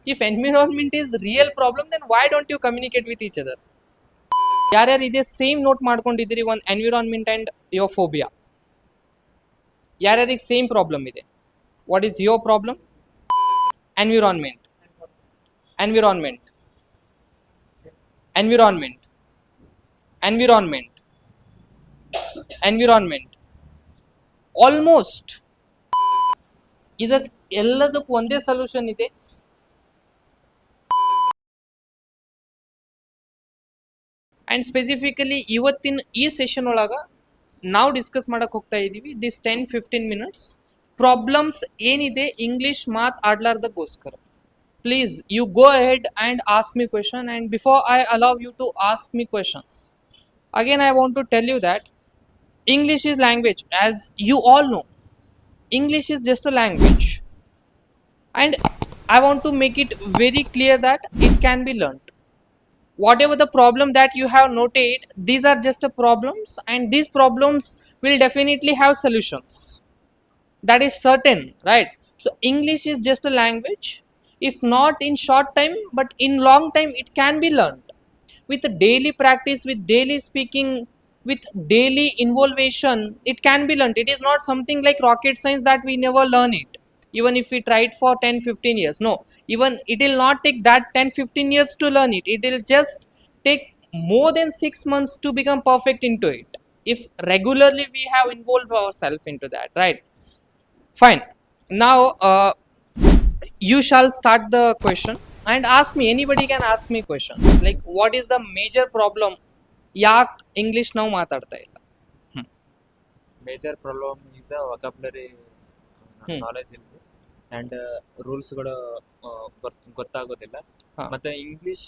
If environment is real problem, then why don't you communicate with each other? ಯಾರ್ಯಾರು ಇದೇ same note ಮಾಡ್ಕೊಂಡಿದ್ದೀರಿ ಒಂದು environment and your phobia? ಯಾರ್ಯಾರಿಗೆ same problem ಇದೆ? What is your problem? Environment, environment, environment, environment, environment. Almost ಇದಕ್ಕೆ ಎಲ್ಲದಕ್ಕೂ ಒಂದೇ solution ಇದೆ. ಆ್ಯಂಡ್ ಸ್ಪೆಸಿಫಿಕಲಿ ಇವತ್ತಿನ ಈ ಸೆಷನ್ ಒಳಗೆ ನಾವು ಡಿಸ್ಕಸ್ ಮಾಡಕ್ಕೆ ಹೋಗ್ತಾ ಇದ್ದೀವಿ ದಿಸ್ 10-15 ಮಿನಿಟ್ಸ್ ಪ್ರಾಬ್ಲಮ್ಸ್ ಏನಿದೆ ಇಂಗ್ಲೀಷ್ ಮಾತಾಡ್ಲಾರ್ದಕ್ಕೋಸ್ಕರ. Please you go ahead and ask me question, and before I allow you to ask me questions, again I want to tell you that English is language, as you all know. English is just a language, and I want to make it very clear that it can be learnt. Whatever the problem that you have noted, these are just a problems, and these problems will definitely have solutions. That is certain, right? So English is just a language. If not in short time, but in long time, it can be learnt. With daily practice, with daily speaking, with daily involvement, it can be learnt. It is not something like rocket science that we never learn it. Even if we try it for 10-15 years, no, even it will not take that 10-15 years to learn it. It will just take more than 6 months to become perfect into it, if regularly we have involved ourselves into that, right? Fine. Now you shall start the question and ask me. Anybody can ask me questions like what is the major problem, ಯಾಕೆ English ನಾವು ಮಾತಾಡ್ತಾ ಇಲ್ಲ? Major problem is ವೊಕಾಬ್ಯುಲರಿ knowledge ಇಲ್ಲ and ರೂಲ್ಸ್ಗಳು ಗೊತ್ತಾಗೋದಿಲ್ಲ. ಹಾ. ಮತ್ತೆ English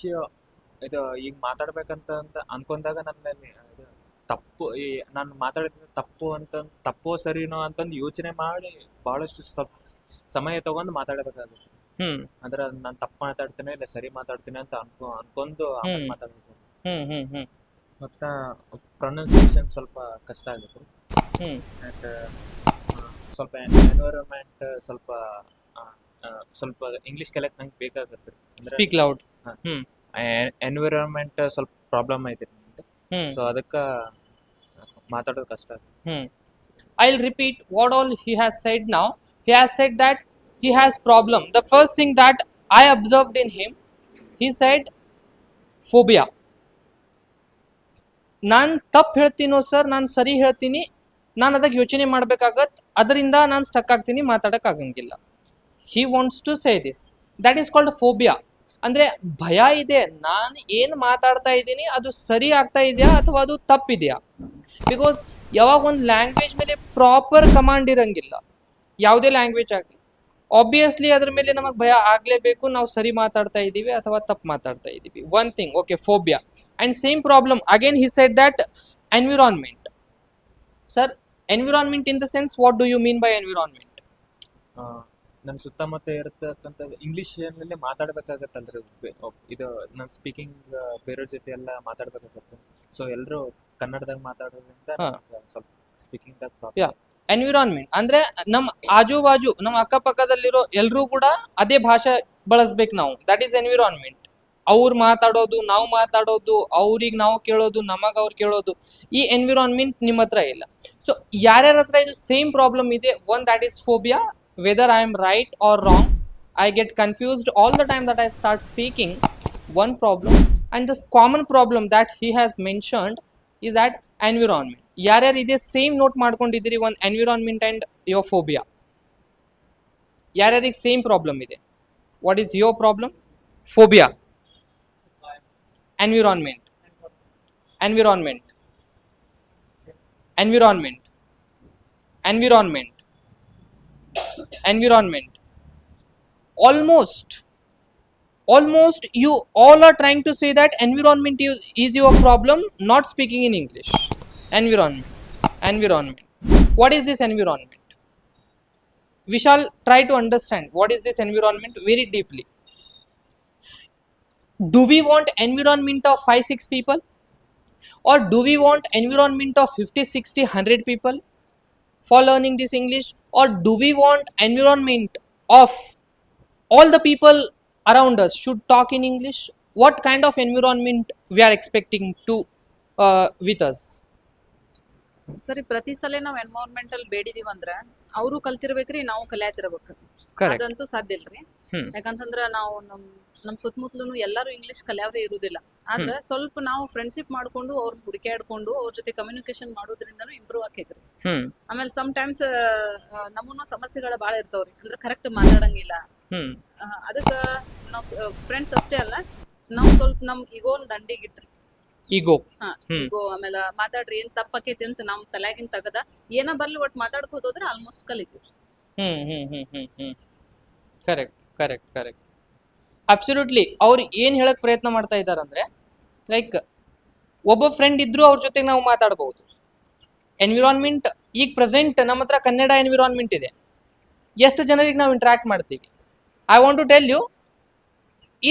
ಇದು ಈಗ ಮಾತಾಡ್ಬೇಕಂತ ಅನ್ಕೊಂಡಾಗ ನನ್ನಲ್ಲಿ ಇದು ತಪ್ಪು ನಾನು ಮಾತಾಡಿದ ತಪ್ಪೋ ಸರಿನೋ ಅಂತಂದು ಯೋಚನೆ ಮಾಡಿ ಬಹಳಷ್ಟು ಸಮಯ ತಗೊಂಡು ಮಾತಾಡಬೇಕಾಗುತ್ತೆ. ಅಂದ್ರೆ ನಾನು ತಪ್ಪು ಮಾತಾಡ್ತೇನೆ ಇಲ್ಲ ಸರಿ ಮಾತಾಡ್ತೀನಿ ಅಂತ ಅನ್ಕೊಂಡು ಆಮೇಲೆ ಮಾತಾಡ್ಬೇಕು. ಮತ್ತು ಪ್ರೊನೌನ್ಸಿಯೇಷನ್ ಸ್ವಲ್ಪ ಕಷ್ಟ ಆಗುತ್ತೆ. ಆ್ಯಂಡ್ ಸ್ವಲ್ಪ ಎನ್ವೈರನ್ಮೆಂಟ್ ಸ್ವಲ್ಪ ಇಂಗ್ಲೀಷ್ ಕಲಿಯಕ್ಕೆ ನಂಗೆ ಬೇಕಾಗುತ್ತೆ. Speak loud. ಎನ್ವಿರಾನ್ಮೆಂಟ್ ಸ್ವಲ್ಪ ಪ್ರಾಬ್ಲಮ್ ಐತಿ ಸೊ ಅದಕ್ಕೆ ಮಾತಾಡೋದು ಕಷ್ಟ ಆಗುತ್ತೆ. I'll repeat what all he has said now. He has said that he has problem. The first thing that I observed in him, he said phobia. ನಾನು ತಪ್ಪು ಹೇಳ್ತೀನೋ sir, ನಾನು ಸರಿ ಹೇಳ್ತೀನಿ, ನಾನು ಅದಕ್ಕೆ ಯೋಚನೆ ಮಾಡಬೇಕಾಗತ್ತೆ, ಅದರಿಂದ ನಾನು ಸ್ಟಕ್ ಆಗ್ತೀನಿ, ಮಾತಾಡೋಕ್ಕಾಗಂಗಿಲ್ಲ. He wants to say this. That is called phobia. ಅಂದರೆ ಭಯ ಇದೆ, ನಾನು ಏನು ಮಾತಾಡ್ತಾ ಇದ್ದೀನಿ ಅದು ಸರಿ ಆಗ್ತಾ ಇದೆಯಾ ಅಥವಾ ಅದು ತಪ್ಪಿದೆಯಾ. ಬಿಕಾಸ್ ಯಾವಾಗ ಒಂದು ಲ್ಯಾಂಗ್ವೇಜ್ ಮೇಲೆ ಪ್ರಾಪರ್ ಕಮಾಂಡ್ ಇರಂಗಿಲ್ಲ, ಯಾವುದೇ ಲ್ಯಾಂಗ್ವೇಜ್ ಆಗಲಿ, ಆಬ್ವಿಯಸ್ಲಿ ಅದ್ರ ಮೇಲೆ ನಮಗೆ ಭಯ ಆಗಲೇಬೇಕು, ನಾವು ಸರಿ ಮಾತಾಡ್ತಾ ಇದ್ದೀವಿ ಅಥವಾ ತಪ್ಪು ಮಾತಾಡ್ತಾ ಇದ್ದೀವಿ. One thing, okay, phobia. And same problem again he said that environment. Sir, environment in the sense what do you mean by environment? ನನ್ನ ಸುತ್ತಮುತ್ತ ಇರತಕ್ಕಂಥ ಇಂಗ್ಲೀಷಲ್ಲಿ ಮಾತಾಡ್ಬೇಕಾಗತ್ತಲ್ರಿ. ಇದು ನನ್ನ ಸ್ಪೀಕಿಂಗ್ ಬೇರೆಯವ್ರ ಜೊತೆ ಎಲ್ಲ ಮಾತಾಡ್ಬೇಕಾಗತ್ತೆ. ಸೊ ಎಲ್ಲರೂ ಕನ್ನಡದಾಗ ಮಾತಾಡೋದ್ರಿಂದ ಸ್ವಲ್ಪ ಸ್ಪೀಕಿಂಗ್ದಾಗ ಪ್ರಾಬ್ಲಮ್. ಎನ್ವಿರಾನ್ಮೆಂಟ್ ಅಂದ್ರೆ ನಮ್ಮ ಆಜು ಬಾಜು, ನಮ್ಮ ಅಕ್ಕಪಕ್ಕದಲ್ಲಿರೋ ಎಲ್ಲರೂ ಕೂಡ ಅದೇ ಭಾಷೆ ಬಳಸ್ಬೇಕು ನಾವು. That is environment. ಅವ್ರು ಮಾತಾಡೋದು, ನಾವು ಮಾತಾಡೋದು, ಅವ್ರಿಗೆ ನಾವು ಕೇಳೋದು, ನಮಗೆ ಅವ್ರು ಕೇಳೋದು, ಈ ಎನ್ವಿರಾನ್ಮೆಂಟ್ ನಿಮ್ಮ ಹತ್ರ ಇಲ್ಲ. ಸೊ ಯಾರ್ಯಾರ ಹತ್ರ ಇದು ಸೇಮ್ ಪ್ರಾಬ್ಲಮ್ ಇದೆ, one that is phobia. Whether I am right or wrong, I get confused all the time that I start speaking. One problem and this common problem that he has mentioned is that environment. ಯಾರ್ಯಾರು ಇದೇ same note ಮಾಡ್ಕೊಂಡಿದ್ದೀರಿ ಒಂದು environment and your phobia? ಯಾರ್ಯಾರಿಗೆ same problem ಇದೆ? What is your problem? Phobia, environment, environment, environment, environment, environment. Almost you all are trying to say that environment is your problem, not speaking in English. Environment. What is this environment? We shall try to understand what is this environment very deeply. Do we want environment of 5-6 people, or do we want environment of 50-60-100 people for learning this English, or do we want environment of all the people around us should talk in English? What kind of environment we are expecting to with us? ಸರಿ, ಪ್ರತಿ ಸಲ ನಾವ್ environmental ಬೇಡಿದೀವಿ ಅಂದ್ರ ಅವರು ಕಲ್ತಿರ್ಬೇಕ್ರಿ, ನಾವು ಕಲಿಯಾತಿರ್ಬೇಕು. Correct. ಅದಂತೂ ಸಾಧ್ಯ ಇಲ್ರಿ. Hmm. ಯಾಕಂತಂದ್ರ ನಾವು ನಮ್ ಸುತ್ತಮುತ್ತಲು ಎಲ್ಲರೂ ಇಂಗ್ಲಿಷ್ ಕಲಿಯವ್ರೆ ಇರುದಿಲ್ಲ. ಆದ್ರ ಸ್ವಲ್ಪ ನಾವು ಫ್ರೆಂಡ್ಶಿಪ್ ಮಾಡ್ಕೊಂಡು ಅವ್ರನ್ನ ಹುಡುಕಾಡ್ಕೊಂಡು ಅವ್ರ ಜೊತೆ ಕಮ್ಯುನಿಕೇಶನ್ ಮಾಡೋದ್ರಿಂದನೂ ಇಂಪ್ರೂವ್ ಆಕೈತ್ರಿ. Hmm. ಆಮೇಲೆ ಸಮ್ ಟೈಮ್ಸ್ ನಮ್ಮನ್ನು ಸಮಸ್ಯೆಗಳು ಬಾಳ ಇರ್ತಾವ್ರಿ, ಅಂದ್ರೆ ಕರೆಕ್ಟ್ ಮಾತಾಡಂಗಿಲ್ಲ. Hmm. ಅದಕ್ಕ ನಾವ್ ಫ್ರೆಂಡ್ಸ್ ಅಷ್ಟೇ ಅಲ್ಲ, ನಾವ್ ಸ್ವಲ್ಪ ನಮ್ ಈಗೋನ್ ದಂಡಿಗಿಟ್ರಿ. Ego. ಈಗೋ ಆಮೇಲೆ ಮಾತಾಡ್ರಿ ಏನ್ ತಪ್ಪಾಕೈತಿ ಅಂತ ನಮ್ ತಲೆಯಾಗಿನ್ ತಗದ ಏನ ಬರ್ಲಿ ಒಟ್ ಮಾತಾಡ್ಕೋತ ಹೋದ್ರ ಆಲ್ಮೋಸ್ಟ್ ಕಲಿತೀವಿ. ಕರೆಕ್ಟ್. ಅಬ್ಸಲ್ಯೂಟ್ಲಿ. ಅವ್ರು ಏನು ಹೇಳಕ್ ಪ್ರಯತ್ನ ಮಾಡ್ತಾ ಇದ್ದಾರೆ ಅಂದರೆ, ಲೈಕ್ ಒಬ್ಬ ಫ್ರೆಂಡ್ ಇದ್ರೂ ಅವ್ರ ಜೊತೆಗೆ ನಾವು ಮಾತಾಡ್ಬೋದು. ಎನ್ವಿರಾನ್ಮೆಂಟ್ ಈಗ ಪ್ರೆಸೆಂಟ್ ನಮ್ಮ ಹತ್ರ ಕನ್ನಡ ಎನ್ವಿರಾನ್ಮೆಂಟ್ ಇದೆ. ಎಷ್ಟು ಜನರಿಗೆ ನಾವು ಇಂಟ್ರಾಕ್ಟ್ ಮಾಡ್ತೀವಿ? I want to tell you,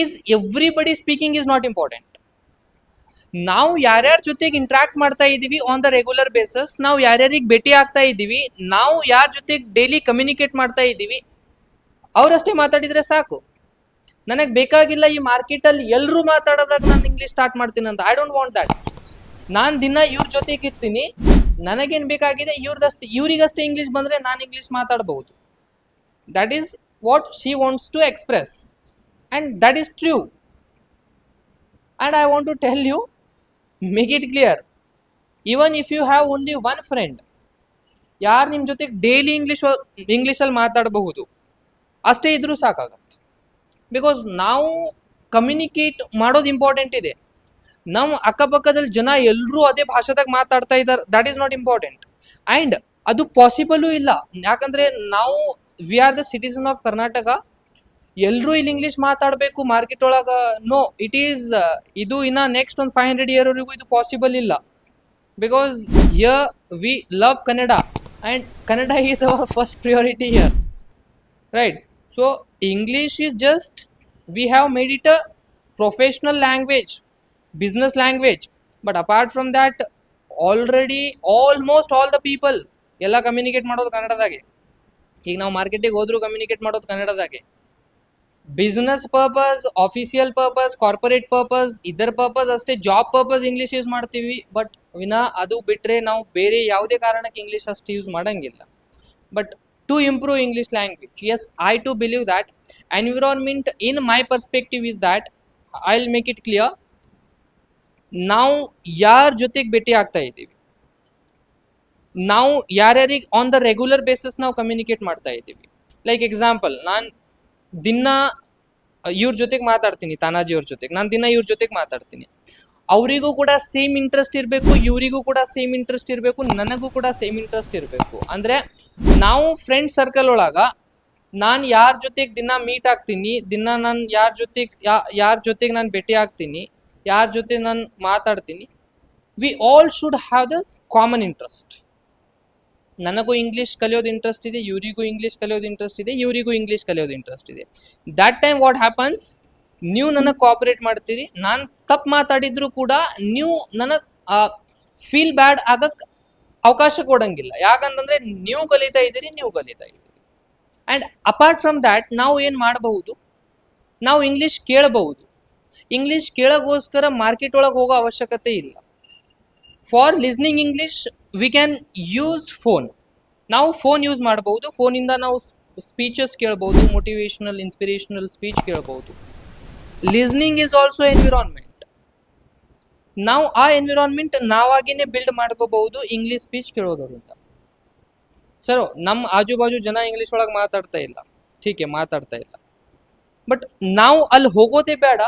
is everybody speaking is not important. ನಾವು ಯಾರ್ಯಾರ ಜೊತೆಗೆ ಇಂಟ್ರಾಕ್ಟ್ ಮಾಡ್ತಾ ಇದ್ದೀವಿ ಆನ್ ದ ರೆಗ್ಯುಲರ್ ಬೇಸಸ್, ನಾವು ಯಾರ್ಯಾರಿಗೆ ಭೇಟಿ ಆಗ್ತಾ ಇದ್ದೀವಿ, ನಾವು ಯಾರ ಜೊತೆಗೆ ಡೈಲಿ ಕಮ್ಯುನಿಕೇಟ್ ಮಾಡ್ತಾ ಇದ್ದೀವಿ, ಅವರಷ್ಟೇ ಮಾತಾಡಿದರೆ ಸಾಕು. ನನಗೆ ಬೇಕಾಗಿಲ್ಲ ಈ ಮಾರ್ಕೆಟಲ್ಲಿ ಎಲ್ಲರೂ ಮಾತಾಡೋದಾಗ ನಾನು ಇಂಗ್ಲೀಷ್ ಸ್ಟಾರ್ಟ್ ಮಾಡ್ತೀನಿ ಅಂತ. I don't want that. ನಾನು ದಿನ ಇವ್ರ ಜೊತೆಗೆ ಇರ್ತೀನಿ, ನನಗೇನು ಬೇಕಾಗಿದೆ ಇವ್ರಿಗಷ್ಟೇ ಇಂಗ್ಲೀಷ್ ಬಂದರೆ ನಾನು ಇಂಗ್ಲೀಷ್ ಮಾತಾಡ್ಬೋದು. That is what she wants to express and that is true. And I want to tell you, make it clear, even if you have only one friend, ಯಾರು ನಿಮ್ಮ ಜೊತೆಗೆ ಡೈಲಿ ಇಂಗ್ಲೀಷಲ್ಲಿ ಮಾತಾಡಬಹುದು, ಅಷ್ಟೇ ಇದ್ರೂ ಸಾಕಾಗತ್ತೆ. ಬಿಕಾಸ್ ನಾವು ಕಮ್ಯುನಿಕೇಟ್ ಮಾಡೋದು ಇಂಪಾರ್ಟೆಂಟ್ ಇದೆ. ನಮ್ಮ ಅಕ್ಕಪಕ್ಕದಲ್ಲಿ ಜನ ಎಲ್ಲರೂ ಅದೇ ಭಾಷೆದಾಗ ಮಾತಾಡ್ತಾ ಇದ್ದಾರೆ, that is not important. And ಅದು ಪಾಸಿಬಲೂ ಇಲ್ಲ. ಯಾಕಂದರೆ ನಾವು we are the citizen of Karnataka. ಎಲ್ಲರೂ ಇಲ್ಲಿ ಇಂಗ್ಲೀಷ್ ಮಾತಾಡಬೇಕು ಮಾರ್ಕೆಟ್ ಒಳಗೆ, ನೋ, ಇಟ್ ಈಸ್ ಇದು ಇನ್ನು ನೆಕ್ಸ್ಟ್ ಒಂದು 500 ಇಯರ್ವರೆಗೂ ಇದು ಪಾಸಿಬಲ್ ಇಲ್ಲ. Because here we love Kannada and Kannada is our first priority here, right? So English is just, we have made it a professional language, business language. But apart from that, already almost all the people ಎಲ್ಲ communicate ಮಾಡೋದು ಕನ್ನಡದಾಗೆ. ಈಗ ನಾವು ಮಾರ್ಕೆಟಿಗೆ ಹೋದ್ರೂ communicate ಮಾಡೋದು ಕನ್ನಡದಾಗೆ. Business purpose, official purpose, corporate purpose, ಇದರ ಪರ್ಪಸ್ ಅಷ್ಟೇ. ಜಾಬ್ ಪರ್ಪಸ್ ಇಂಗ್ಲೀಷ್ ಯೂಸ್ ಮಾಡ್ತೀವಿ, ಬಟ್ ಅದು ಬಿಟ್ಟರೆ ನಾವು ಬೇರೆ ಯಾವುದೇ ಕಾರಣಕ್ಕೆ ಇಂಗ್ಲೀಷ್ ಅಷ್ಟು ಯೂಸ್ ಮಾಡೋಂಗಿಲ್ಲ. But to improve English language, yes, I too believe that environment, in my perspective, is that, I'll make it clear, ನಾವು ಯಾರ ಜೊತೆಗೆ ಭೇಟಿ ಆಗ್ತಾ ಇದ್ದೀವಿ, ನಾವು ಯಾರ್ಯಾರಿಗೆ ಆನ್ ದ ರೆಗ್ಯುಲರ್ ಬೇಸಿಸ್ ನಾವು ಕಮ್ಯುನಿಕೇಟ್ ಮಾಡ್ತಾ ಇದ್ದೀವಿ. ಲೈಕ್ ಎಕ್ಸಾಂಪಲ್, ನಾನು ದಿನ ಇವ್ರ ಜೊತೆಗೆ ಮಾತಾಡ್ತೀನಿ, ತಾನಾಜಿ ಅವ್ರ ಜೊತೆಗೆ ನಾನು ದಿನ ಇವ್ರ ಜೊತೆಗೆ ಮಾತಾಡ್ತೀನಿ. ಅವರಿಗೂ ಕೂಡ ಸೇಮ್ ಇಂಟ್ರೆಸ್ಟ್ ಇರಬೇಕು, ಇವರಿಗೂ ಕೂಡ ಸೇಮ್ ಇಂಟ್ರೆಸ್ಟ್ ಇರಬೇಕು, ನನಗೂ ಕೂಡ ಸೇಮ್ ಇಂಟ್ರೆಸ್ಟ್ ಇರಬೇಕು. ಅಂದರೆ ನಾವು ಫ್ರೆಂಡ್ ಸರ್ಕಲ್ ಒಳಗೆ ನಾನು ಯಾರ ಜೊತೆಗೆ ದಿನ ಮೀಟ್ ಆಗ್ತೀನಿ, ದಿನ ನಾನು ಯಾರ ಜೊತೆಗೆ ನಾನು ಭೇಟಿ ಆಗ್ತೀನಿ, ಯಾರ ಜೊತೆ ನಾನು ಮಾತಾಡ್ತೀನಿ, we all should have this common interest. ನನಗೂ ಇಂಗ್ಲೀಷ್ ಕಲಿಯೋದು ಇಂಟ್ರೆಸ್ಟ್ ಇದೆ, ಇವರಿಗೂ ಇಂಗ್ಲೀಷ್ ಕಲಿಯೋದು ಇಂಟ್ರೆಸ್ಟ್ ಇದೆ, ಇವರಿಗೂ ಇಂಗ್ಲೀಷ್ ಕಲಿಯೋದು ಇಂಟ್ರೆಸ್ಟ್ ಇದೆ. ದ್ಯಾಟ್ ಟೈಮ್ ವಾಟ್ ಹ್ಯಾಪನ್ಸ್, ನೀವು ನನಗೆ ಕೋಆಪರೇಟ್ ಮಾಡ್ತೀರಿ, ನಾನು ತಪ್ಪು ಮಾತಾಡಿದ್ರು ಕೂಡ ನೀವು ನನಗೆ ಫೀಲ್ ಬ್ಯಾಡ್ ಆಗಕ್ಕೆ ಅವಕಾಶ ಕೊಡೋಂಗಿಲ್ಲ. ಯಾಕಂತಂದರೆ ನೀವು ಕಲಿತಾ ಇದ್ದೀರಿ. ಆ್ಯಂಡ್ ಅಪಾರ್ಟ್ ಫ್ರಮ್ ದ್ಯಾಟ್, ನಾವು ಏನು ಮಾಡಬಹುದು, ನಾವು ಇಂಗ್ಲೀಷ್ ಕೇಳಬಹುದು. ಇಂಗ್ಲೀಷ್ ಕೇಳೋಕ್ಕೋಸ್ಕರ ಮಾರ್ಕೆಟ್ ಒಳಗೆ ಹೋಗೋ ಅವಶ್ಯಕತೆ ಇಲ್ಲ. For listening English we can use phone. ನಾವು ಫೋನ್ ಯೂಸ್ ಮಾಡಬಹುದು. ಫೋನಿಂದ ನಾವು ಸ್ಪೀಚಸ್ ಕೇಳ್ಬೋದು, ಮೋಟಿವೇಶನಲ್, ಇನ್ಸ್ಪಿರೇಷನಲ್ ಸ್ಪೀಚ್ ಕೇಳ್ಬೋದು. Listening is also environment. ನಾವು ಆ ಎನ್ವಿರಾನ್ಮೆಂಟ್ ನಾವಾಗಿನೇ ಬಿಲ್ಡ್ ಮಾಡ್ಕೋಬಹುದು ಇಂಗ್ಲೀಷ್ ಸ್ಪೀಚ್ ಕೇಳೋದ್ರಿಂದ. ಸರ್, ನಮ್ಮ ಆಜು ಬಾಜು ಜನ ಇಂಗ್ಲೀಷ್ ಒಳಗೆ ಮಾತಾಡ್ತಾ ಇಲ್ಲ, ಠೀಕೆ ಮಾತಾಡ್ತಾ ಇಲ್ಲ, ಬಟ್ ನಾವು ಅಲ್ಲಿ ಹೋಗೋದೇ ಬೇಡ.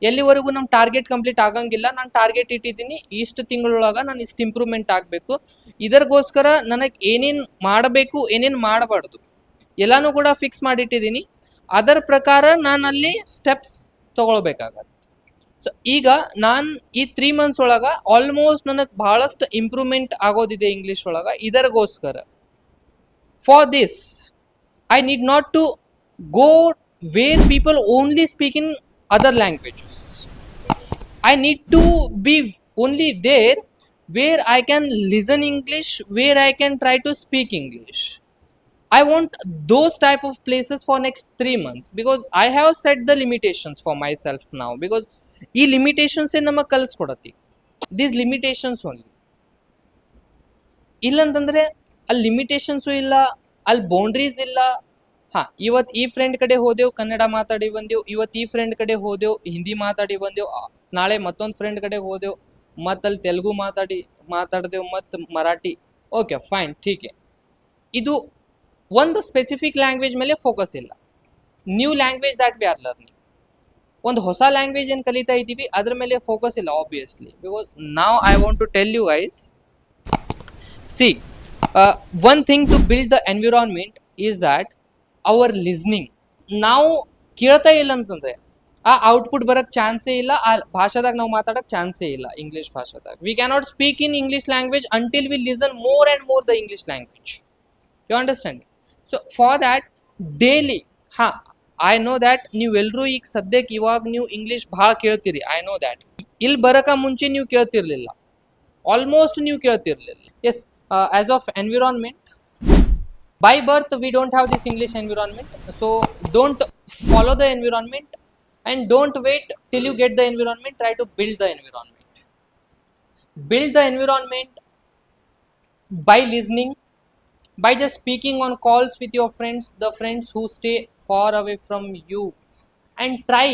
ಎಲ್ಲಿವರೆಗೂ ನಮ್ಮ ಟಾರ್ಗೆಟ್ ಕಂಪ್ಲೀಟ್ ಆಗಂಗಿಲ್ಲ. ನಾನು ಟಾರ್ಗೆಟ್ ಇಟ್ಟಿದ್ದೀನಿ, ಇಷ್ಟು ತಿಂಗಳೊಳಗೆ ನಾನು ಇಷ್ಟು ಇಂಪ್ರೂವ್ಮೆಂಟ್ ಆಗಬೇಕು, ಇದರಿಗೋಸ್ಕರ ನನಗೆ ಏನೇನು ಮಾಡಬೇಕು, ಏನೇನು ಮಾಡಬಾರ್ದು ಎಲ್ಲನೂ ಕೂಡ ಫಿಕ್ಸ್ ಮಾಡಿಟ್ಟಿದ್ದೀನಿ. ಅದರ ಪ್ರಕಾರ ನಾನು ಅಲ್ಲಿ ಸ್ಟೆಪ್ಸ್ ತೊಗೊಳ್ಬೇಕಾಗತ್ತೆ. ಸೊ ಈಗ ನಾನು ಈ 3 months ಒಳಗೆ ಆಲ್ಮೋಸ್ಟ್ ನನಗೆ ಭಾಳಷ್ಟು ಇಂಪ್ರೂವ್ಮೆಂಟ್ ಆಗೋದಿದೆ ಇಂಗ್ಲೀಷ್ ಒಳಗೆ. ಇದರಿಗೋಸ್ಕರ for this I need not to go where people only speak in other languages. I need to be only there where I can listen English, where I can try to speak English. I want those type of places for next 3 months because I have set the limitations for myself now because ಈ ಲಿಮಿಟೇಷನ್ಸೇ ನಮಗೆ ಕಲಿಸ್ಕೊಡತ್ತಿ these limitations only. ಇಲ್ಲಂತಂದ್ರೆ ಅಲ್ಲಿ limitations ಇಲ್ಲ, ಅಲ್ಲಿ boundaries ಇಲ್ಲ. ಹಾಂ, ಇವತ್ತು ಈ friend ಕಡೆ ಹೋದೆವು ಕನ್ನಡ ಮಾತಾಡಿ ಬಂದೆವು, ಇವತ್ತು ಈ ಫ್ರೆಂಡ್ ಕಡೆ ಹೋದೆವು ಹಿಂದಿ ಮಾತಾಡಿ ಬಂದೆವು, ನಾಳೆ ಮತ್ತೊಂದು ಫ್ರೆಂಡ್ ಕಡೆ ಹೋದೆವು ಮತ್ತು ಅಲ್ಲಿ ತೆಲುಗು ಮಾತಾಡಿದೆವು ಮತ್ತು ಮರಾಠಿ. Okay fine, ಠೀಕೆ. ಇದು ಒಂದು ಸ್ಪೆಸಿಫಿಕ್ ಲ್ಯಾಂಗ್ವೇಜ್ ಮೇಲೆ ಫೋಕಸ್ ಇಲ್ಲ. New language that we are learning. ಒಂದು ಹೊಸ ಲ್ಯಾಂಗ್ವೇಜ್ ಏನು ಕಲಿತಾ ಇದ್ದೀವಿ ಅದ್ರ ಮೇಲೆ ಫೋಕಸ್ ಇಲ್ಲ ಆಬ್ವಿಯಸ್ಲಿ. ಬಿಕಾಸ್ ನಾವ್ I want to tell you guys, see one thing to build the environment is that our listening. ನಾವು ಕೇಳ್ತಾ ಇಲ್ಲ ಅಂತಂದ್ರೆ ಆ ಔಟ್ಪುಟ್ ಬರೋಕ್ಕೆ ಚಾನ್ಸೇ ಇಲ್ಲ, ಆ ಭಾಷಾದಾಗ ನಾವು ಮಾತಾಡೋಕ್ಕೆ ಚಾನ್ಸೇ ಇಲ್ಲ. ಇಂಗ್ಲೀಷ್ ಭಾಷಾದಾಗ we cannot speak in English language until we listen more and more the English language. You understand? So for that daily, ಹಾಂ ಐ ನೋ ದ್ಯಾಟ್ ನೀವೆಲ್ಲರೂ ಈಗ ಸದ್ಯಕ್ಕೆ ಇವಾಗ ನೀವು ಇಂಗ್ಲೀಷ್ ಭಾಳ ಕೇಳ್ತೀರಿ, ಐ ನೋ ದ್ಯಾಟ್. ಇಲ್ಲಿ ಬರೋಕೆ ಮುಂಚೆ ನೀವು ಕೇಳ್ತಿರ್ಲಿಲ್ಲ, ಆಲ್ಮೋಸ್ಟ್ ನೀವು ಕೇಳ್ತಿರ್ಲಿಲ್ಲ. Yes, as of environment, by birth we don't have this English environment, so don't follow the environment and don't wait till you get the environment. Try to build the environment. Build the environment by listening, by just speaking on calls with your friends, the friends who stay far away from you, and try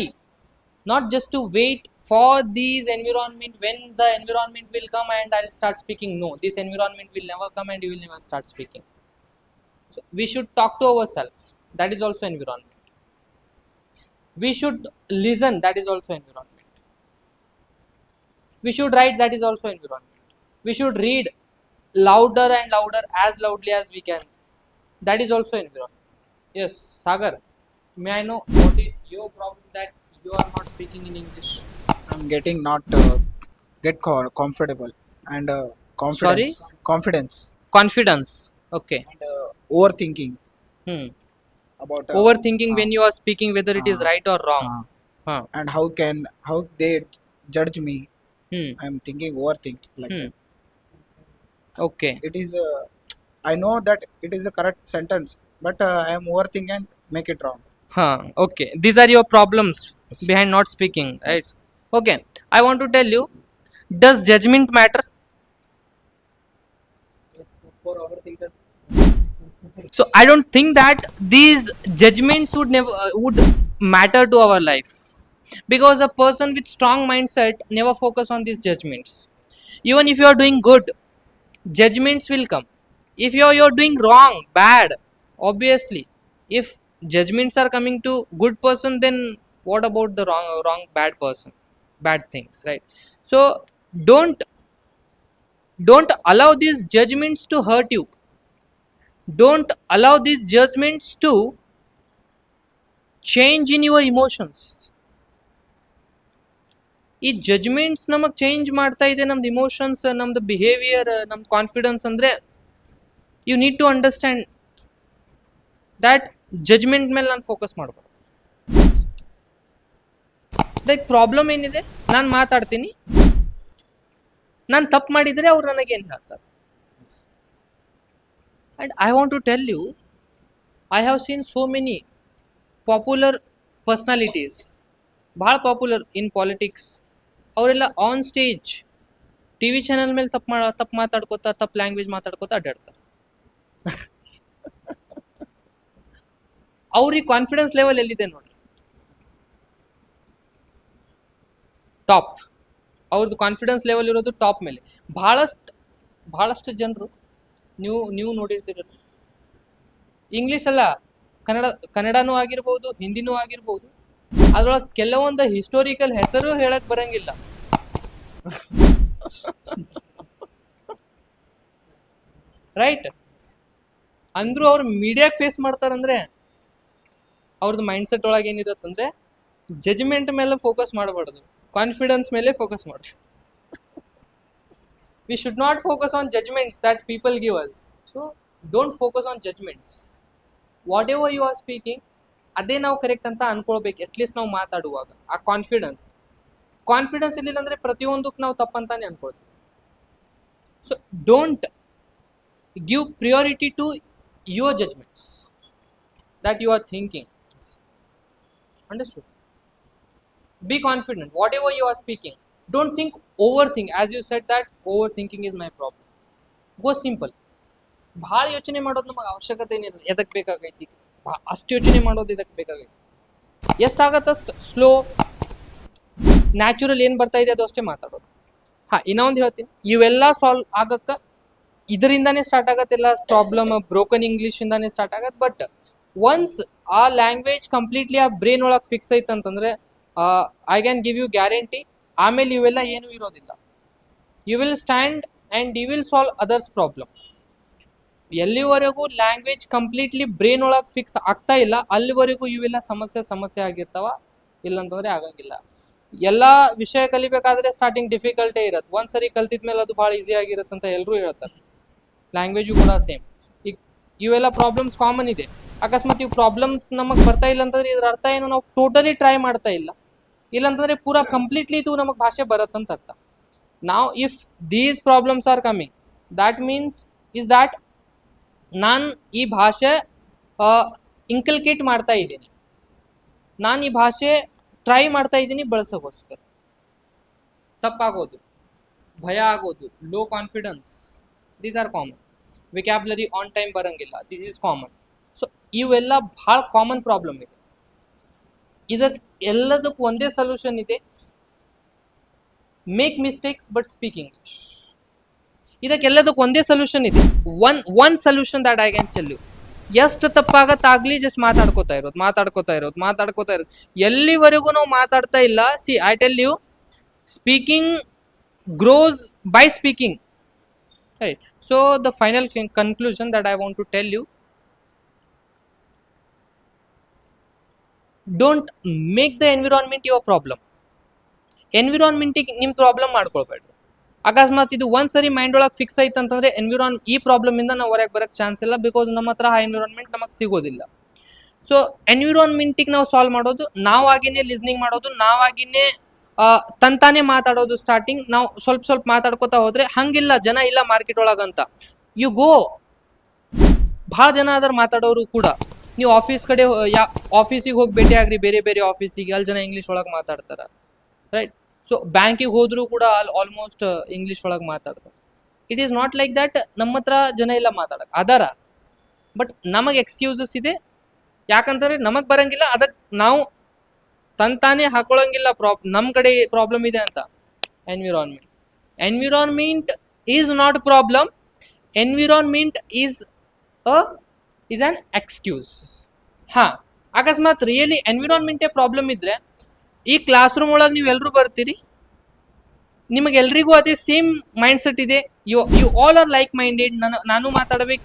not just to wait for these environment, when the environment will come and I'll start speaking. No, this environment will never come and you will never start speaking. So we should talk to ourselves, that is also environment. We should listen, that is also environment. We should write, that is also environment. We should read louder and louder, as loudly as we can, that is also environment. Yes, Sagar, may I know what is your problem that you are not speaking in English? I'm getting not comfortable and confidence Confidence. Okay. and overthinking about Overthinking when you are speaking, whether it is right or wrong. and how they judge me. Hmm. I'm thinking overthink like Hmm. that. Okay. It is I know that it is a correct sentence, but I am overthinking and make it wrong. Okay. These are your problems Yes. behind not speaking, right? Yes. Okay. I want to tell you, does judgment matter? For overthinkers. So I don't think that these judgments would matter to our life, because a person with strong mindset never focus on these judgments. Even if you are doing good, judgments will come. If you're doing wrong, bad, obviously, if judgments are coming to good person, then what about the wrong bad person, bad things, right? So don't allow these judgments to hurt you. Don't allow these judgments to change in your emotions. ಈ judgments ನಮಗೆ change ಮಾಡ್ತಾ ಇದೆ ನಮ್ದು emotions, ನಮ್ದು behaviour, ನಮ್ದು confidence. ಅಂದರೆ you need to understand that judgment ಮೇಲೆ ನಾನು ಫೋಕಸ್ ಮಾಡ್ಬಾರ್ದು. ಲೈಕ್ ಪ್ರಾಬ್ಲಮ್ ಏನಿದೆ, ನಾನು ಮಾತಾಡ್ತೀನಿ, ನಾನು ತಪ್ಪು ಮಾಡಿದರೆ ಅವ್ರು ನನಗೇನು ಹೇಳ್ತಾರೆ. And I want to tell you, I have seen so many popular personalities, ಭಾಳ ಪಾಪ್ಯುಲರ್ ಇನ್ ಪಾಲಿಟಿಕ್ಸ್, ಅವರೆಲ್ಲ on stage T V channel ಮೇಲೆ ತಪ್ಪು ಮಾತಾಡ್ಕೋತಾ, ತಪ್ಪು ಲ್ಯಾಂಗ್ವೇಜ್ ಮಾತಾಡ್ಕೋತಾ ಅಡ್ಡಾಡ್ತಾರೆ. ಅವ್ರಿಗೆ ಕಾನ್ಫಿಡೆನ್ಸ್ ಲೆವೆಲ್ ಎಲ್ಲಿದೆ ನೋಡ್ರಿ, ಟಾಪ್. ಅವ್ರದ್ದು ಕಾನ್ಫಿಡೆನ್ಸ್ ಲೆವೆಲ್ ಇರೋದು ಟಾಪ್ ಮೇಲೆ. ಭಾಳಷ್ಟು ಜನರು ನೀವು ನೋಡಿರ್ತೀರ, ಇಂಗ್ಲೀಷ್ ಅಲ್ಲ, ಕನ್ನಡನೂ ಆಗಿರ್ಬೋದು, ಹಿಂದಿನೂ ಆಗಿರ್ಬೋದು, ಅದ್ರೊಳಗೆ ಕೆಲವೊಂದು ಹಿಸ್ಟೋರಿಕಲ್ ಹೆಸರು ಹೇಳಕ್ ಬರಂಗಿಲ್ಲ. ರೈಟ್? ಅಂದ್ರೂ ಅವ್ರು ಮೀಡಿಯಾಗೆ ಫೇಸ್ ಮಾಡ್ತಾರಂದ್ರೆ ಅವ್ರದ್ದು ಮೈಂಡ್ಸೆಟ್ ಒಳಗೆ ಏನಿರತ್ತಂದ್ರೆ ಜಜ್ಮೆಂಟ್ ಮೇಲೆ ಫೋಕಸ್ ಮಾಡಬಾರ್ದು, ಕಾನ್ಫಿಡೆನ್ಸ್ ಮೇಲೆ ಫೋಕಸ್ ಮಾಡಬೇಕು. We should not focus on judgments that people give us. So don't focus on judgments. Whatever you are speaking, ಅದೇ ನಾವು ಕರೆಕ್ಟ್ ಅಂತ ಅನ್ಕೊಳ್ಬೇಕು. ಅಟ್ಲೀಸ್ಟ್ ನಾವು ಮಾತಾಡುವಾಗ ಆ ಕಾನ್ಫಿಡೆನ್ಸ್ ಇರಲಿಲ್ಲ ಅಂದರೆ ಪ್ರತಿಯೊಂದಕ್ಕೆ ನಾವು ತಪ್ಪಂತಾನೆ ಅನ್ಕೊಳ್ತೀವಿ. So don't give priority to your judgments that you are thinking. Understood? Be confident whatever you are speaking. Don't think, overthink. As you said that overthinking is my problem. Go simple. ಭಾಳ ಯೋಚನೆ ಮಾಡೋದು ನಮಗೆ ಅವಶ್ಯಕತೆ ಏನಿಲ್ಲ. ಎದಕ್ಕೆ ಬೇಕಾಗೈತಿ ಅಷ್ಟು ಯೋಚನೆ ಮಾಡೋದು ಇದಕ್ಕೆ ಬೇಕಾಗೈತಿ. ಎಷ್ಟಾಗತ್ತಷ್ಟು ಸ್ಲೋ ನ್ಯಾಚುರಲ್ ಏನು ಬರ್ತಾ ಇದೆ ಅದು ಅಷ್ಟೇ ಮಾತಾಡೋದು. ಹಾಂ, ಇನ್ನೊಂದು ಹೇಳ್ತೀನಿ, ಇವೆಲ್ಲ ಸಾಲ್ವ್ ಆಗಕ್ಕೆ ಇದರಿಂದಾನೇ ಸ್ಟಾರ್ಟ್ ಆಗತ್ತೆಲ್ಲ ಪ್ರಾಬ್ಲಮ್. ಬ್ರೋಕನ್ ಇಂಗ್ಲೀಷಿಂದಾನೇ ಸ್ಟಾರ್ಟ್ ಆಗತ್ತೆ. ಬಟ್ ಒನ್ಸ್ ಆ ಲ್ಯಾಂಗ್ವೇಜ್ ಕಂಪ್ಲೀಟ್ಲಿ ಆ ಬ್ರೈನ್ ಒಳಗೆ ಫಿಕ್ಸ್ ಐತಂತಂದರೆ I can give you guarantee, ಆಮೇಲೆ ಇವೆಲ್ಲ ಏನೂ ಇರೋದಿಲ್ಲ. You will stand and you will solve others problem. ಎಲ್ಲಿವರೆಗೂ ಲ್ಯಾಂಗ್ವೇಜ್ ಕಂಪ್ಲೀಟ್ಲಿ ಬ್ರೈನ್ ಒಳಗೆ ಫಿಕ್ಸ್ ಆಗ್ತಾ ಇಲ್ಲ ಅಲ್ಲಿವರೆಗೂ ಇವೆಲ್ಲ ಸಮಸ್ಯೆ ಆಗಿರ್ತಾವ. ಇಲ್ಲಂತಂದರೆ ಆಗಂಗಿಲ್ಲ. ಎಲ್ಲ ವಿಷಯ ಕಲಿಬೇಕಾದ್ರೆ ಸ್ಟಾರ್ಟಿಂಗ್ ಡಿಫಿಕಲ್ಟೇ ಇರುತ್ತೆ. ಒಂದ್ಸರಿ ಕಲ್ತಿದ್ಮೇಲೆ ಅದು ಭಾಳ ಈಸಿ ಆಗಿರುತ್ತೆ ಅಂತ ಎಲ್ಲರೂ ಹೇಳ್ತಾರೆ. ಲ್ಯಾಂಗ್ವೇಜು ಕೂಡ ಸೇಮ್. ಈಗ ಇವೆಲ್ಲ ಪ್ರಾಬ್ಲಮ್ಸ್ ಕಾಮನ್ ಇದೆ. ಅಕಸ್ಮಾತ್ ಇವು ಪ್ರಾಬ್ಲಮ್ಸ್ ನಮಗೆ ಬರ್ತಾ ಇಲ್ಲ ಅಂತಂದ್ರೆ ಇದ್ರ ಅರ್ಥ ಏನು, ನಾವು ಟೋಟಲಿ ಟ್ರೈ ಮಾಡ್ತಾ ಇಲ್ಲ. ಇಲ್ಲಾಂತಂದರೆ ಪೂರಾ ಕಂಪ್ಲೀಟ್ಲಿ ಇದು ನಮಗೆ ಭಾಷೆ ಬರುತ್ತಂತ ಅರ್ಥ. ನಾವು if these problems are coming, that means is that ನಾನು ಈ ಭಾಷೆ ಇನ್ಕಲ್ಕೇಟ್ ಮಾಡ್ತಾ ಇದ್ದೀನಿ, ನಾನು ಈ ಭಾಷೆ ಟ್ರೈ ಮಾಡ್ತಾ ಇದ್ದೀನಿ ಬಳಸೋಕ್ಕೋಸ್ಕರ. ತಪ್ಪಾಗೋದು, ಭಯ ಆಗೋದು, low confidence, these are common. Vocabulary on time ಬರೋಂಗಿಲ್ಲ, ದಿಸ್ ಈಸ್ ಕಾಮನ್. ಸೊ ಇವೆಲ್ಲ ಭಾಳ ಕಾಮನ್ ಪ್ರಾಬ್ಲಮ್ ಇದೆ. ಇದಕ್ಕೆ ಎಲ್ಲದಕ್ಕೂ ಒಂದೇ ಸೊಲ್ಯೂಷನ್ ಇದೆ, make mistakes but speak English. ಇದಕ್ಕೆಲ್ಲದಕ್ಕೂ ಒಂದೇ ಸೊಲ್ಯೂಷನ್ ಇದೆ. One solution that I can tell you. ಎಷ್ಟು ತಪ್ಪಾಗತ್ತಾಗಲಿ ಜಸ್ಟ್ ಮಾತಾಡ್ಕೋತಾ ಇರೋದು. ಎಲ್ಲಿವರೆಗೂ ನಾವು ಮಾತಾಡ್ತಾ ಇಲ್ಲ, see I tell you, speaking grows by speaking, right? So the final conclusion that I want to tell you, don't make the environment your problem. ಎನ್ವಿರಾನ್ಮೆಂಟಿಗೆ ನಿಮ್ಮ ಪ್ರಾಬ್ಲಮ್ ಮಾಡ್ಕೊಳ್ಬೇಡ್ರಿ. ಅಕಸ್ಮಾತ್ ಇದು ಒಂದ್ಸರಿ ಮೈಂಡ್ ಒಳಗೆ ಫಿಕ್ಸ್ ಐತಂತಂದ್ರೆ ಈ ಪ್ರಾಬ್ಲಮಿಂದ ನಾವು ಹೊರಗೆ ಬರೋಕ್ಕೆ ಚಾನ್ಸ್ ಇಲ್ಲ. ಬಿಕಾಸ್ ನಮ್ಮ ಹತ್ರ ಆ ಎನ್ವಿರಾನ್ಮೆಂಟ್ ನಮಗೆ ಸಿಗೋದಿಲ್ಲ. ಸೊ ಎನ್ವಿರಾನ್ಮೆಂಟಿಗೆ ನಾವು ಸಾಲ್ವ್ ಮಾಡೋದು, ನಾವಾಗಿನೇ ಲಿಸ್ನಿಂಗ್ ಮಾಡೋದು, ನಾವಾಗಿನೇ ತಂತಾನೆ ಮಾತಾಡೋದು. ಸ್ಟಾರ್ಟಿಂಗ್ ನಾವು ಸ್ವಲ್ಪ ಮಾತಾಡ್ಕೋತಾ ಹೋದ್ರೆ ಹಂಗಿಲ್ಲ, ಜನ ಇಲ್ಲ ಮಾರ್ಕೆಟ್ ಒಳಗಂತ. ಯು ಗೋ, ಭಾಳ ಜನ ಅದಾರ ಮಾತಾಡೋರು ಕೂಡ. ನೀವು ಆಫೀಸ್ ಕಡೆ ಆಫೀಸಿಗೆ ಹೋಗಿ ಭೇಟಿ ಆಗ್ರಿ, ಬೇರೆ ಆಫೀಸಿಗೆ, ಅಲ್ಲಿ ಜನ ಇಂಗ್ಲೀಷ್ ಒಳಗೆ ಮಾತಾಡ್ತಾರೆ, ರೈಟ್? ಸೊ ಬ್ಯಾಂಕಿಗೆ ಹೋದರೂ ಕೂಡ ಅಲ್ಲಿ ಆಲ್ಮೋಸ್ಟ್ ಇಂಗ್ಲೀಷ್ ಒಳಗೆ ಮಾತಾಡ್ತಾರೆ. It is not like that ನಮ್ಮ ಹತ್ರ ಜನ ಇಲ್ಲ ಮಾತಾಡೋಕೆ ಅದಾರ, ಬಟ್ ನಮಗೆ ಎಕ್ಸ್ಕ್ಯೂಸಸ್ ಇದೆ. ಯಾಕಂತಂದರೆ ನಮಗೆ ಬರೋಂಗಿಲ್ಲ, ಅದಕ್ಕೆ ನಾವು ತಂತಾನೆ ಹಾಕೊಳ್ಳೋಂಗಿಲ್ಲ. ನಮ್ಮ ಕಡೆ ಪ್ರಾಬ್ಲಮ್ ಇದೆ ಅಂತ. Environment is not problem. Environment is an excuse. ಹಾಂ, ಅಕಸ್ಮಾತ್ ರಿಯಲಿ ಎನ್ವಿರಾನ್ಮೆಂಟೇ ಪ್ರಾಬ್ಲಮ್ ಇದ್ದರೆ ಈ ಕ್ಲಾಸ್ ರೂಮ್ ಒಳಗೆ ನೀವು ಎಲ್ಲರೂ ಬರ್ತೀರಿ, ನಿಮಗೆಲ್ರಿಗೂ ಅದೇ ಸೇಮ್ ಮೈಂಡ್ ಸೆಟ್ ಇದೆ. You all are like minded. ನಾನು ಮಾತಾಡ್ಬೇಕು.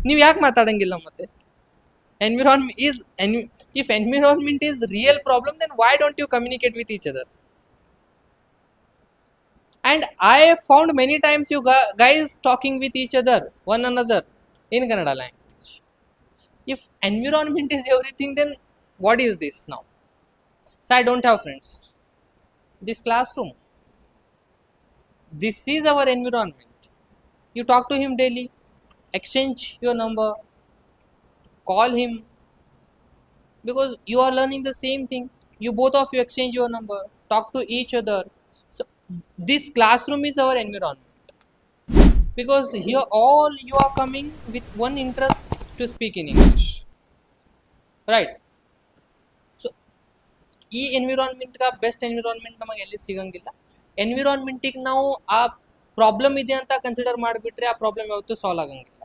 ನೀವು ಯಾಕೆ ಮಾತಾಡಂಗಿಲ್ಲ ಮತ್ತೆ? If environment is real problem, then why don't you communicate with each other? And I found many times you guys talking with each other, one another in Kannada language. If environment is everything, then what is this now? So I don't have friends. This classroom, this is our environment. You talk to him daily, exchange your number, call him, because you are learning the same thing. You both of you exchange your number, talk to each other. So this classroom is our environment, because here all you are coming with one interest to speak in English, right? So ಈ ಎನ್ವಿರಾನ್ಮೆಂಟ್ಗೆ best environment ನಮಗೆ ಎಲ್ಲಿ ಸಿಗಂಗಿಲ್ಲ. ಎನ್ವಿರಾನ್ಮೆಂಟಿಗೆ ನಾವು ಆ problem ಇದೆ ಅಂತ consider ಮಾಡಿಬಿಟ್ರೆ ಆ ಪ್ರಾಬ್ಲಮ್ ಯಾವತ್ತೂ ಸಾಲ್ವ್ ಆಗಂಗಿಲ್ಲ.